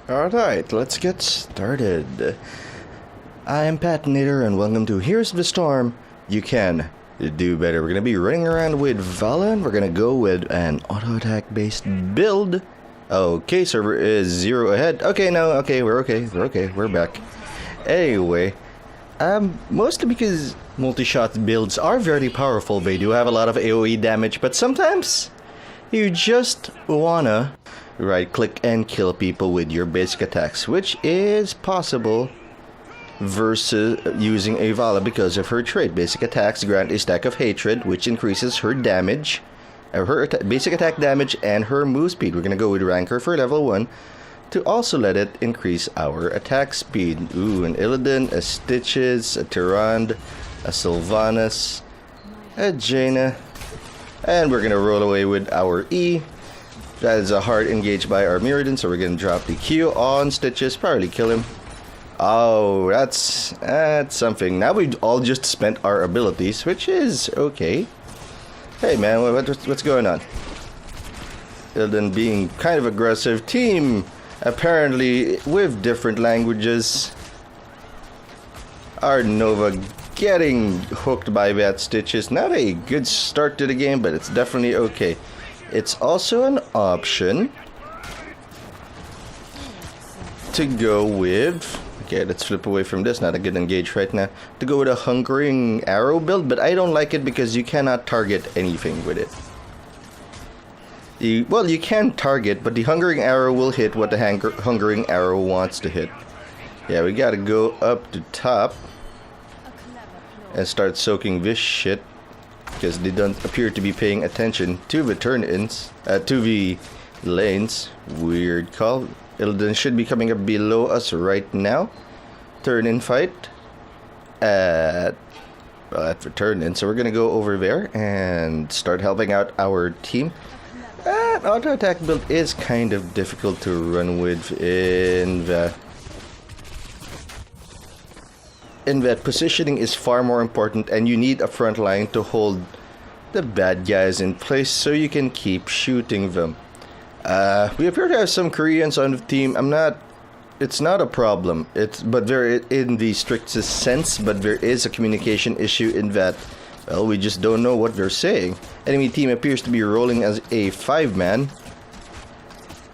Alright, let's get started. I am Patinator and welcome to Here's the Storm. You can do better. We're gonna be running around with Valla and we're gonna go with an auto attack based build. Okay, server is 0 ahead. Okay, no, okay, we're okay, we're back. Anyway, mostly because multi-shot builds are very powerful. They do have a lot of AoE damage, but sometimes you just wanna right click and kill people with your basic attacks, which is possible versus using a Valla because of her trait. Basic attacks grant a stack of hatred, which increases her damage, her basic attack damage and her move speed. We're gonna go with Ranker for level 1 to also let it increase our attack speed. Ooh, an Illidan, a Stitches, a Tyrande, a Sylvanas, a Jaina, and we're gonna roll away with our E. That is a hard engage by our Mirrodin, so we're gonna drop the Q on Stitches, probably kill him. Oh, that's something. Now we've all just spent our abilities, which is okay. Hey man, what's going on? Illidan being kind of aggressive. Team apparently with different languages. Our Nova getting hooked by that Stitches. Not a good start to the game, but it's definitely okay. It's also an option to go with, okay, let's flip away from this, not a good engage right now, to go with a Hungering Arrow build, but I don't like it because you cannot target anything with it. Well, you can target, but the Hungering Arrow will hit what the Hungering Arrow wants to hit. Yeah, we gotta go up to top and start soaking this shit, because they don't appear to be paying attention to the turn-ins, to the lanes. Weird call. Illidan should be coming up below us right now. Turn-in fight at the turn-in. So we're gonna go over there and start helping out our team. Auto attack build is kind of difficult to run with in that positioning is far more important, and you need a front line to hold the bad guys in place so you can keep shooting them. We appear to have some Koreans on the team. It's not a problem. But very in the strictest sense, but there is a communication issue in that, well, we just don't know what they're saying. Enemy team appears to be rolling as a 5-man.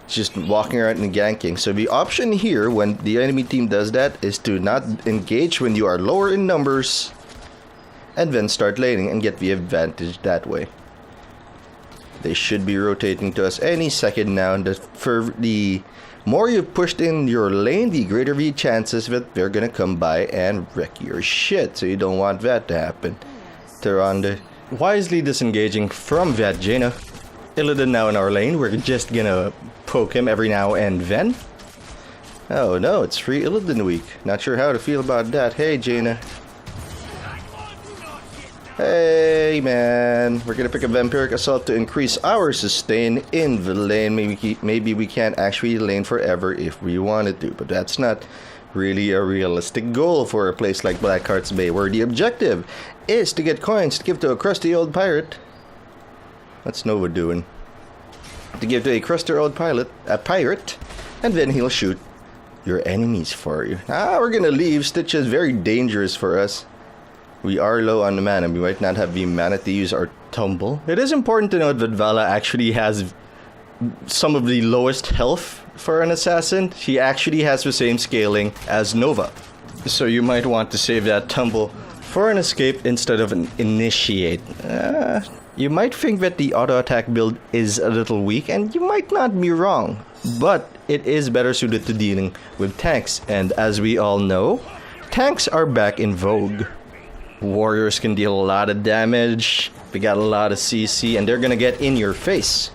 Just walking around and ganking. So the option here when the enemy team does that is to not engage when you are lower in numbers and then start laning and get the advantage that way. They should be rotating to us any second now, and the more you've pushed in your lane, the greater the chances that they're gonna come by and wreck your shit, so you don't want that to happen. Tyrande wisely disengaging from that Jaina. Illidan now in our lane. We're just gonna poke him every now and then. Oh no, it's free Illidan week. Not sure how to feel about that. Hey Jaina. Hey man. We're gonna pick a Vampiric Assault to increase our sustain in the lane. Maybe we can't actually lane forever if we wanted to, but that's not really a realistic goal for a place like Blackheart's Bay, where the objective is to get coins to give to a crusty old pirate. What's Nova doing? To give to a crusty old pirate, and then he'll shoot your enemies for you. We're gonna leave. Stitch is very dangerous for us. We are low on the mana. We might not have the mana to use our tumble. It is important to note that Valla actually has some of the lowest health for an assassin. She actually has the same scaling as Nova. So you might want to save that tumble for an escape instead of an initiate. You might think that the auto attack build is a little weak, and you might not be wrong, but it is better suited to dealing with tanks, and as we all know, tanks are back in vogue. Warriors can deal a lot of damage, they got a lot of CC, and they're gonna get in your face.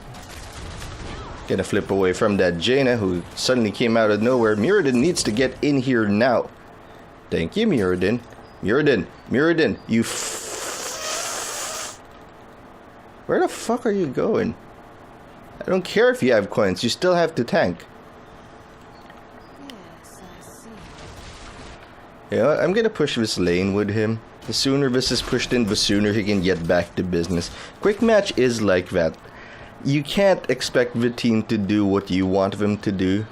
Gonna flip away from that Jaina who suddenly came out of nowhere. Mirrodin needs to get in here now. Thank you, Mirrodin. Mirrodin, you where the fuck are you going? I don't care if you have coins, you still have to tank. You know what? I'm gonna push this lane with him. The sooner this is pushed in, the sooner he can get back to business. Quick match is like that. You can't expect the team to do what you want them to do.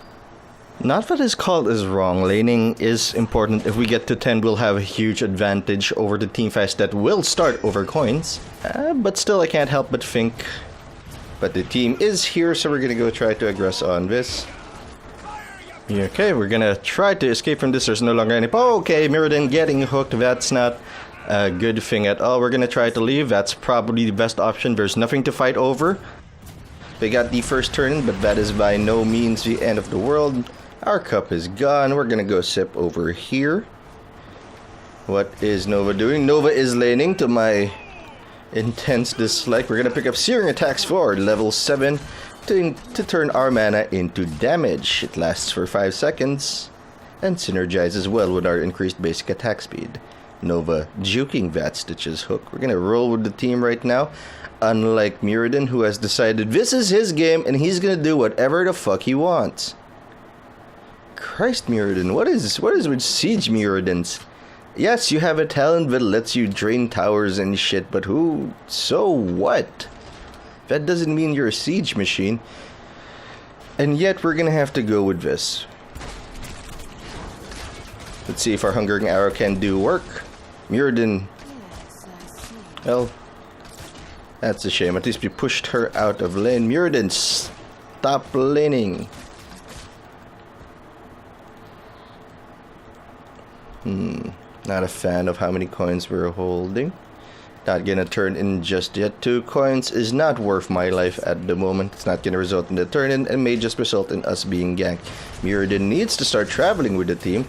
Not that his call is wrong. Laning is important. If we get to 10, we'll have a huge advantage over the team fights that will start over coins. But still, I can't help but think. But the team is here, so we're gonna go try to aggress on this. Okay, we're gonna try to escape from this. There's no longer any... Oh, okay, Mirrodin getting hooked. That's not a good thing at all. We're gonna try to leave. That's probably the best option. There's nothing to fight over. We got the first turn, but that is by no means the end of the world. Our cup is gone. We're gonna go sip over here. What is Nova doing? Nova is laning to my intense dislike. We're gonna pick up Searing Attacks for level 7 to turn our mana into damage. It lasts for 5 seconds and synergizes well with our increased basic attack speed. Nova juking that Stitch's hook. We're gonna roll with the team right now. Unlike Mirrodin, who has decided this is his game and he's gonna do whatever the fuck he wants. Christ, Mirrodin, what is with Siege Mirrodins? Yes, you have a talent that lets you drain towers and shit, but who? So what? That doesn't mean you're a siege machine. And yet we're gonna have to go with this. Let's see if our Hungering Arrow can do work. Mirrodin. Well, that's a shame. At least we pushed her out of lane. Mirrodin, stop laning. Not a fan of how many coins we're holding. Not gonna turn in just yet. 2 coins is not worth my life at the moment. It's not gonna result in the turn in and may just result in us being ganked. Mirrodin needs to start traveling with the team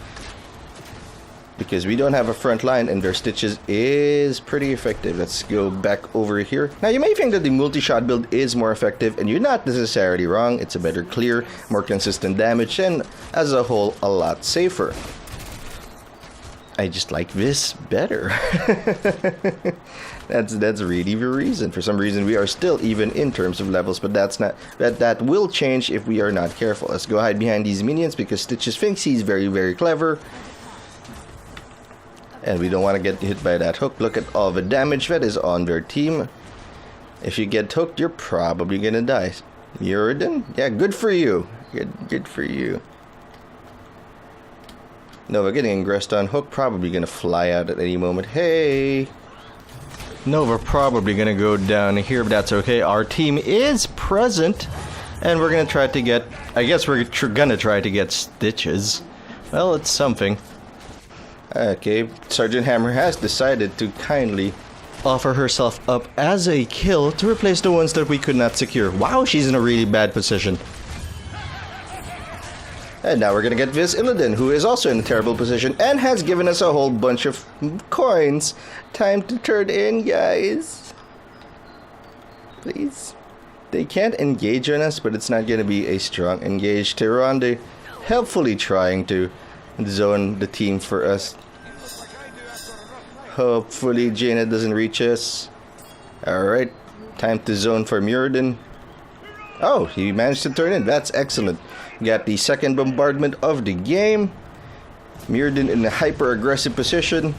because we don't have a front line and their Stitches is pretty effective. Let's go back over here. Now you may think that the multi-shot build is more effective and you're not necessarily wrong. It's a better clear, more consistent damage and as a whole a lot safer. I just like this better. that's really the reason. For some reason we are still even in terms of levels, but that will change if we are not careful. Let's go hide behind these minions because Stitches thinks he's very, very clever. And we don't want to get hit by that hook. Look at all the damage that is on their team. If you get hooked, you're probably gonna die. Mirrodin? Yeah, good for you. Good for you. Nova getting ingressed on hook, probably gonna fly out at any moment. Hey! Nova probably gonna go down here, but that's okay. Our team is present, and we're gonna try to get... I guess we're gonna try to get Stitches. Well, it's something. Okay, Sergeant Hammer has decided to kindly offer herself up as a kill to replace the ones that we could not secure. Wow, she's in a really bad position. And now we're gonna get Viz Illidan, who is also in a terrible position and has given us a whole bunch of coins. Time to turn in, guys. Please. They can't engage on us, but it's not gonna be a strong engage. Tyrande helpfully trying to zone the team for us. Hopefully Jaina doesn't reach us. Alright, time to zone for Mirrodin. Oh, he managed to turn in. That's excellent. Got the second bombardment of the game. Mirrodin in a hyper-aggressive position.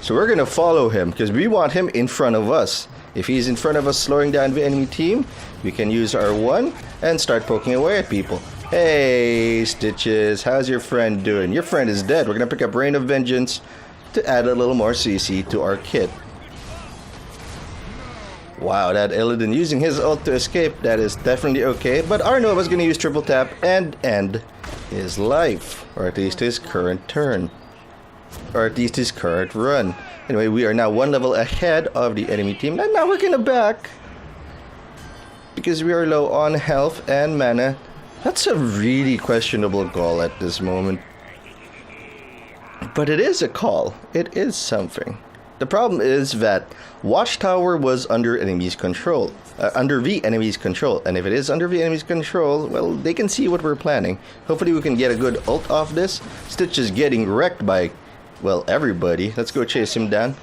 So we're going to follow him because we want him in front of us. If he's in front of us slowing down the enemy team, we can use our 1 and start poking away at people. Hey, Stitches, how's your friend doing? Your friend is dead. We're going to pick up Rain of Vengeance to add a little more CC to our kit. Wow, that Illidan using his ult to escape, that is definitely okay. But our Nova's going to use triple tap and end his life. Or at least his current turn. Or at least his current run. Anyway, we are now 1 level ahead of the enemy team. And now we're going to back. Because we are low on health and mana. That's a really questionable call at this moment. But it is a call. It is something. The problem is that Watchtower was under enemy's control. Under the enemy's control. And if it is under the enemy's control, well, they can see what we're planning. Hopefully we can get a good ult off this. Stitch is getting wrecked by, well, everybody. Let's go chase him down.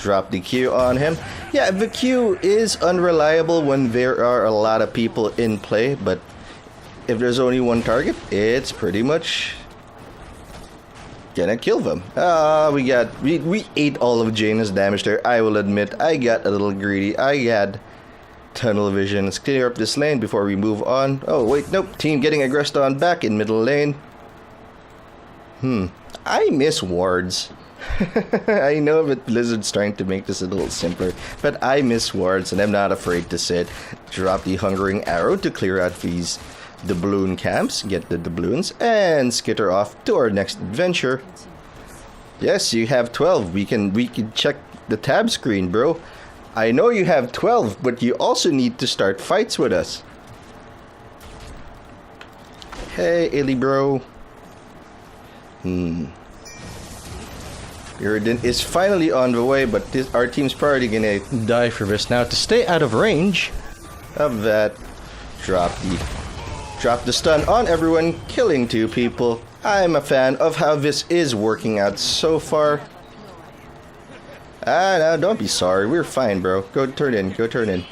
Drop the Q on him. Yeah, the Q is unreliable when there are a lot of people in play, but if there's only one target, it's pretty much gonna kill them. We ate all of Jaina's damage there. I will admit, I got a little greedy. I had tunnel vision. Let's clear up this lane before we move on. Oh, wait, nope. Team getting aggressed on back in middle lane. I miss wards. I know that Blizzard's trying to make this a little simpler, but I miss wards and I'm not afraid to sit. Drop the Hungering Arrow to clear out these doubloon camps, get the doubloons, and skitter off to our next adventure. Yes, you have 12. We can check the tab screen, bro. I know you have 12, but you also need to start fights with us. Hey, Illy bro. Mirrodin is finally on the way, but our team's probably gonna die for this now. To stay out of range of that, drop the stun on everyone, killing 2 people. I'm a fan of how this is working out so far. No, don't be sorry. We're fine, bro. Go turn in. Go turn in.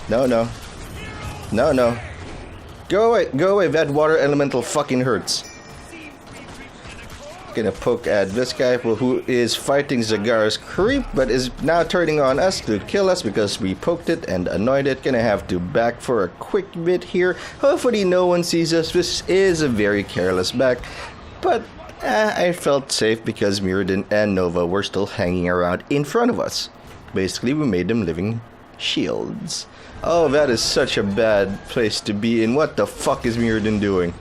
No, no. No, no. Go away. Go away. That water elemental fucking hurts. Gonna poke at this guy who is fighting Zagara's creep, but is now turning on us to kill us because we poked it and annoyed it. Gonna have to back for a quick bit here. Hopefully no one sees us. This is a very careless back, but I felt safe because Mirrodin and Nova were still hanging around in front of us. Basically, we made them living shields. Oh, that is such a bad place to be in. What the fuck is Mirrodin doing?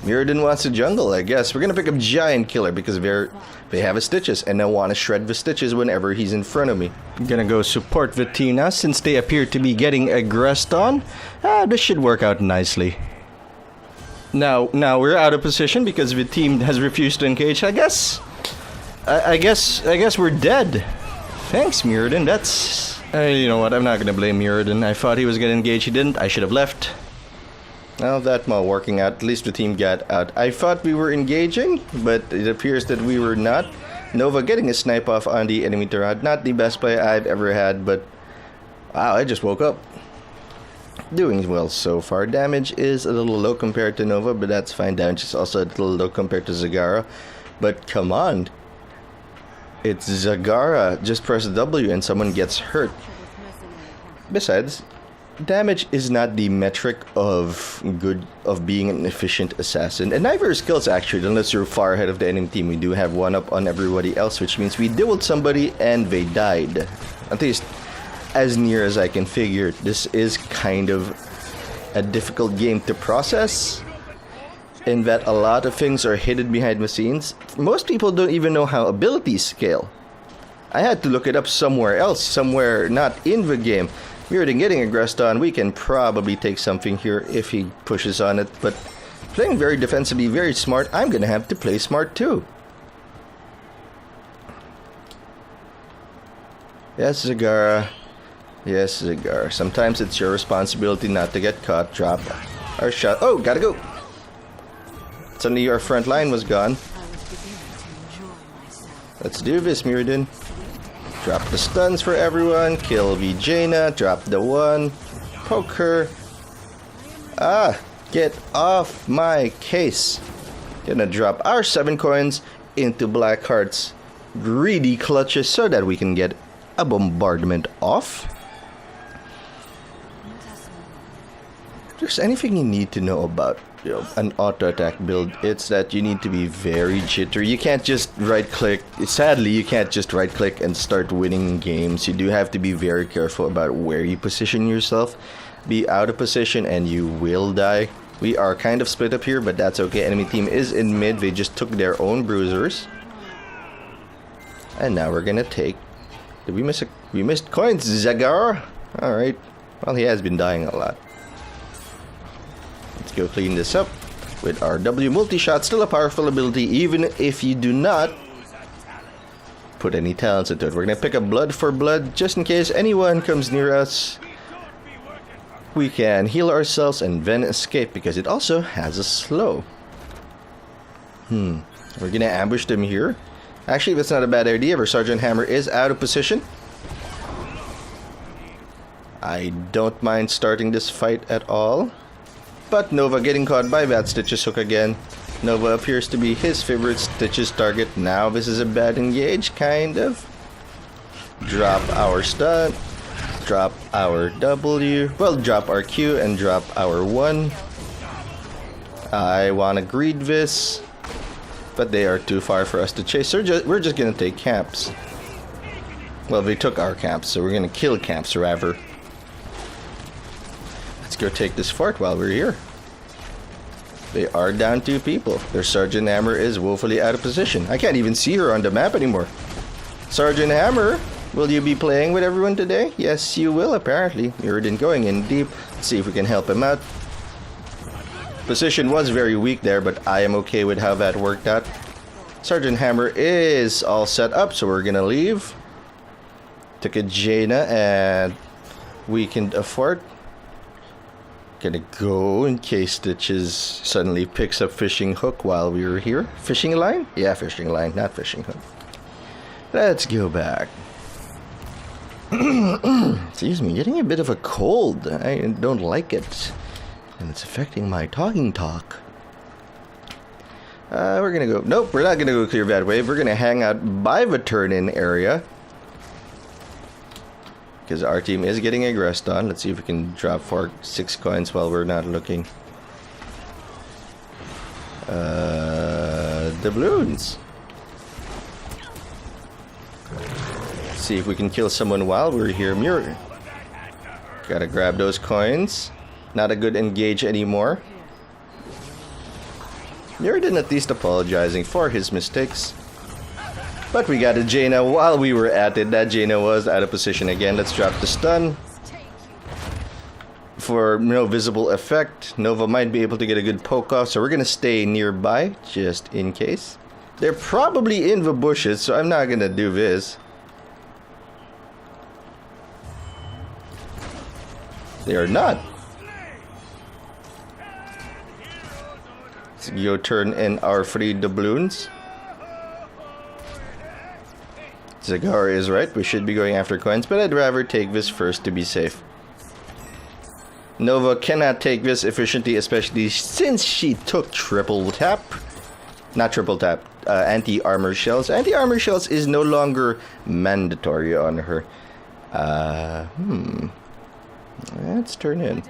Mirrodin wants a jungle, I guess. We're gonna pick up Giant Killer because they have a Stitches, and I want to shred the Stitches whenever he's in front of me. I'm gonna go support the team now since they appear to be getting aggressed on. This should work out nicely. Now we're out of position because the team has refused to engage. I guess we're dead. Thanks, Mirrodin. That's you know what? I'm not gonna blame Mirrodin. I thought he was gonna engage. He didn't. I should have left. Well, that not working out. At least the team got out. I thought we were engaging, but it appears that we were not. Nova getting a snipe off on the enemy turret. Not the best play I've ever had, but wow, I just woke up. Doing well so far. Damage is a little low compared to Nova, but that's fine. Damage is also a little low compared to Zagara. But come on. It's Zagara. Just press W and someone gets hurt. Besides, damage is not the metric of being an efficient assassin. And neither is skills actually, unless you're far ahead of the enemy team. We do have one up on everybody else, which means we dueled somebody and they died. At least as near as I can figure. This is kind of a difficult game to process, in that a lot of things are hidden behind the scenes. Most people don't even know how abilities scale. I had to look it up somewhere else, somewhere not in the game. Mirrodin getting aggressed on. We can probably take something here if he pushes on it, but playing very defensively, very smart. I'm gonna have to play smart too. Yes, Zagara. Yes, Zagara. Sometimes it's your responsibility not to get caught. Drop our shot. Oh, gotta go. Suddenly our front line was gone. Let's do this, Mirrodin. Drop the stuns for everyone. Kill Vijayna. Drop the one. Poke her. Get off my case. Gonna drop our 7 coins into Blackheart's greedy clutches so that we can get a bombardment off. If there's anything you need to know about an auto attack build, it's that you need to be very jittery. You can't just right click. Sadly, you can't just right click and start winning games. You do have to be very careful about where you position yourself. Be out of position and you will die. We are kind of split up here, but that's okay. Enemy team is in mid. They just took their own bruisers. And now we're gonna take... Did we miss we missed coins, Zagara? Alright. Well, he has been dying a lot. Let's go clean this up with our W multi-shot. Still a powerful ability, even if you do not put any talents into it. We're gonna pick up blood for blood, just in case anyone comes near us. We can heal ourselves and then escape, because it also has a slow. We're gonna ambush them here. Actually, that's not a bad idea. Our Sergeant Hammer is out of position. I don't mind starting this fight at all. But Nova getting caught by that Stitches hook again. Nova appears to be his favorite Stitches target. Now this is a bad engage, kind of. Drop our stun. Drop our W. Well, drop our Q and drop our 1. I want to greed this, but they are too far for us to chase. So we're just gonna take camps. Well, they took our camps, so we're gonna kill camps rather. Let's go take this fort while we're here. They are down 2 people. Their Sergeant Hammer is woefully out of position. I can't even see her on the map anymore. Sergeant Hammer, will you be playing with everyone today? Yes, you will, apparently. Muradin going in deep. Let's see if we can help him out. Position was very weak there, but I am okay with how that worked out. Sergeant Hammer is all set up, so we're gonna leave. Took a Jaina and weakened a fort. Gonna go in case Stitches suddenly picks up fishing hook while we were here. Fishing line? Yeah, fishing line, not fishing hook. Let's go back. Excuse me, getting a bit of a cold. I don't like it. And it's affecting my talk. We're gonna go... Nope, we're not gonna go clear that wave. We're gonna hang out by the turn-in area. Because our team is getting aggressed on. Let's see if we can drop 6 coins while we're not looking. Doubloons. See if we can kill someone while we're here. Mirror. Gotta grab those coins. Not a good engage anymore. Muradin at least apologizing for his mistakes. But we got a Jaina while we were at it. That Jaina was out of position again. Let's drop the stun. For no visible effect. Nova might be able to get a good poke off, so we're gonna stay nearby just in case. They're probably in the bushes, so I'm not gonna do this. They are not. Let's go turn in our 3 doubloons. Zagar is right, we should be going after coins, but I'd rather take this first to be safe. Nova cannot take this efficiently, especially since she took triple tap. Not triple tap, anti-armor shells. Anti-armor shells is no longer mandatory on her. Let's turn in.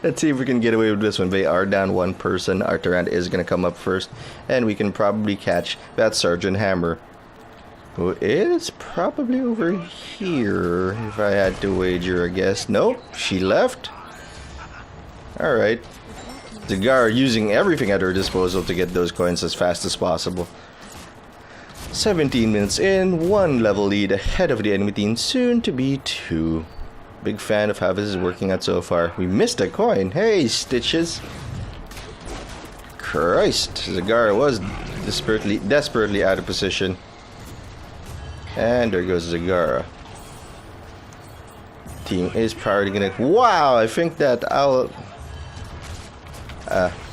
Let's see if we can get away with this one. They are down 1 person. Our Tyrant is going to come up first, and we can probably catch that Sergeant Hammer, who is probably over here, if I had to wager a guess. Nope, she left. Alright. Zagar using everything at her disposal to get those coins as fast as possible. 17 minutes in, 1 level lead ahead of the enemy team, soon to be 2. Big fan of how this is working out so far. We missed a coin. Hey, Stitches. Christ, Zagar was desperately out of position. And there goes Zagara. Team is probably gonna... Wow, I think that I'll...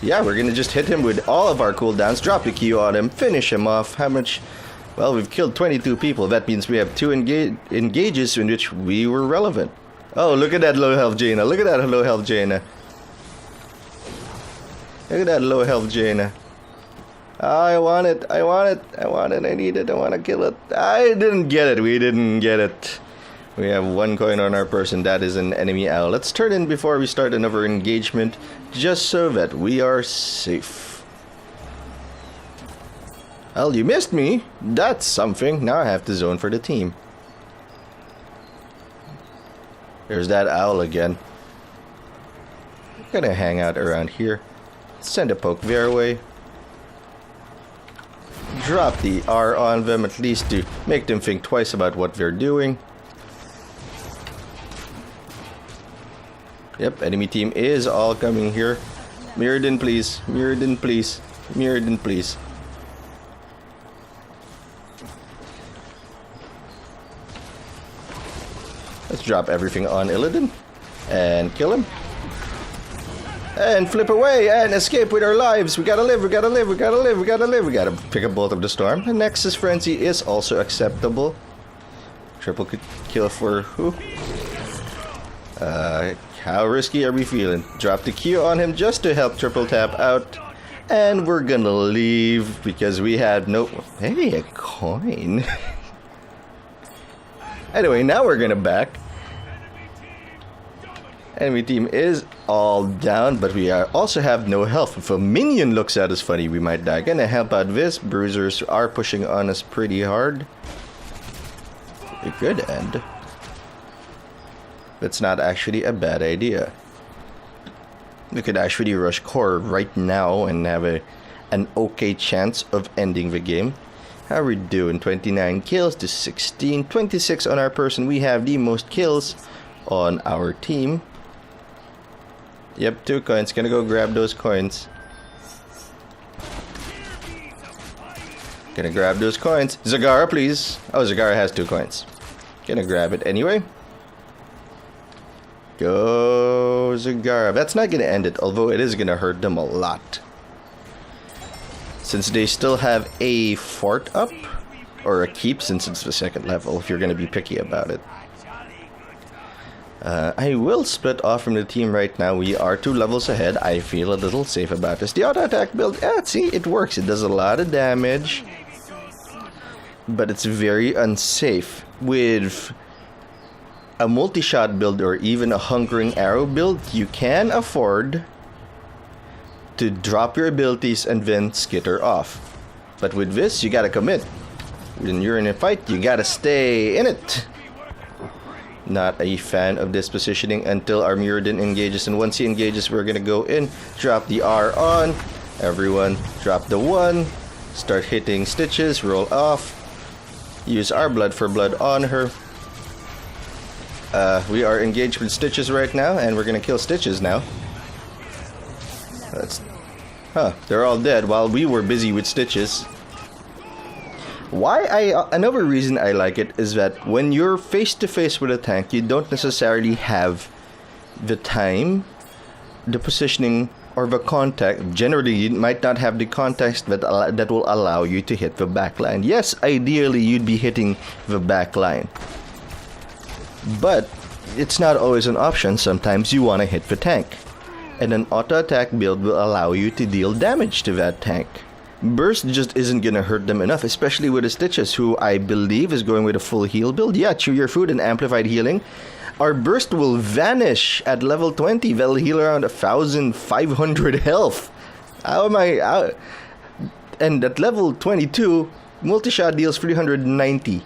yeah, we're gonna just hit him with all of our cooldowns, drop the Q on him, finish him off. How much? Well, we've killed 22 people. That means we have 2 engages in which we were relevant. Oh, look at that low health Jaina. Look at that low health Jaina. Look at that low health Jaina. I want it. I want it. I want it. I need it. I want to kill it. I didn't get it. We didn't get it. We have 1 coin on our person. That is an enemy owl. Let's turn in before we start another engagement, just so that we are safe. Well, you missed me. That's something. Now I have to zone for the team. There's that owl again. I'm gonna hang out around here. Send a poke their way. Drop the R on them, at least to make them think twice about what they're doing. Yep, enemy team is all coming here. Muradin, please. Muradin, please. Muradin, please. Let's drop everything on Illidan and kill him. And flip away and escape with our lives. We gotta live, we gotta live, we gotta live, we gotta live. We gotta pick up Bolt of the Storm. The Nexus Frenzy is also acceptable. Triple kill for who? How risky are we feeling? Drop the Q on him just to help triple tap out. And we're gonna leave because we had no... Hey, a coin. Anyway, now we're gonna back. Enemy team is all down, but we also have no health. If a minion looks at us funny, we might die. Gonna help out this. Bruisers are pushing on us pretty hard. It could end. That's not actually a bad idea. We could actually rush core right now and have an okay chance of ending the game. How are we doing? 29 kills to 16. 26 on our person. We have the most kills on our team. Yep, 2 coins. Gonna go grab those coins. Gonna grab those coins. Zagara, please. Oh, Zagara has 2 coins. Gonna grab it anyway. Go, Zagara. That's not gonna end it, although it is gonna hurt them a lot. Since they still have a fort up, or a keep since it's the 2nd level, if you're gonna be picky about it. I will split off from the team right now. We are 2 levels ahead. I feel a little safe about this. The auto attack build, see, it works. It does a lot of damage, but it's very unsafe. With a multi-shot build or even a hunkering arrow build, you can afford to drop your abilities and then skitter off. But with this, you gotta commit. When you're in a fight, you gotta stay in it. Not a fan of this positioning until our Muradin engages, and once he engages, we're gonna go in, drop the R on, everyone drop the 1, start hitting stitches, roll off, use our blood for blood on her. We are engaged with stitches right now, and we're gonna kill stitches now. They're all dead while we were busy with stitches. Another reason I like it is that when you're face to face with a tank, you don't necessarily have the time, the positioning, or the contact. Generally, you might not have the context that will allow you to hit the backline. Yes, ideally you'd be hitting the backline, but it's not always an option. Sometimes you want to hit the tank, and an auto attack build will allow you to deal damage to that tank. Burst just isn't gonna hurt them enough, especially with the Stitches, who I believe is going with a full heal build. Yeah, chew your food and amplified healing. Our burst will vanish at level 20. They'll heal around 1,500 health. How am I out? And at level 22, multi-shot deals 390.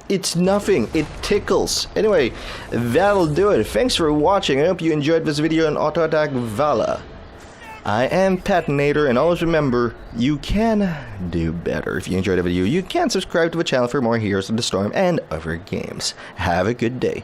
It's nothing. It tickles. Anyway, that'll do it. Thanks for watching. I hope you enjoyed this video on Auto Attack Valla. I am Patinator, and always remember, you can do better. If you enjoyed the video, you can subscribe to the channel for more Heroes of the Storm and other games. Have a good day.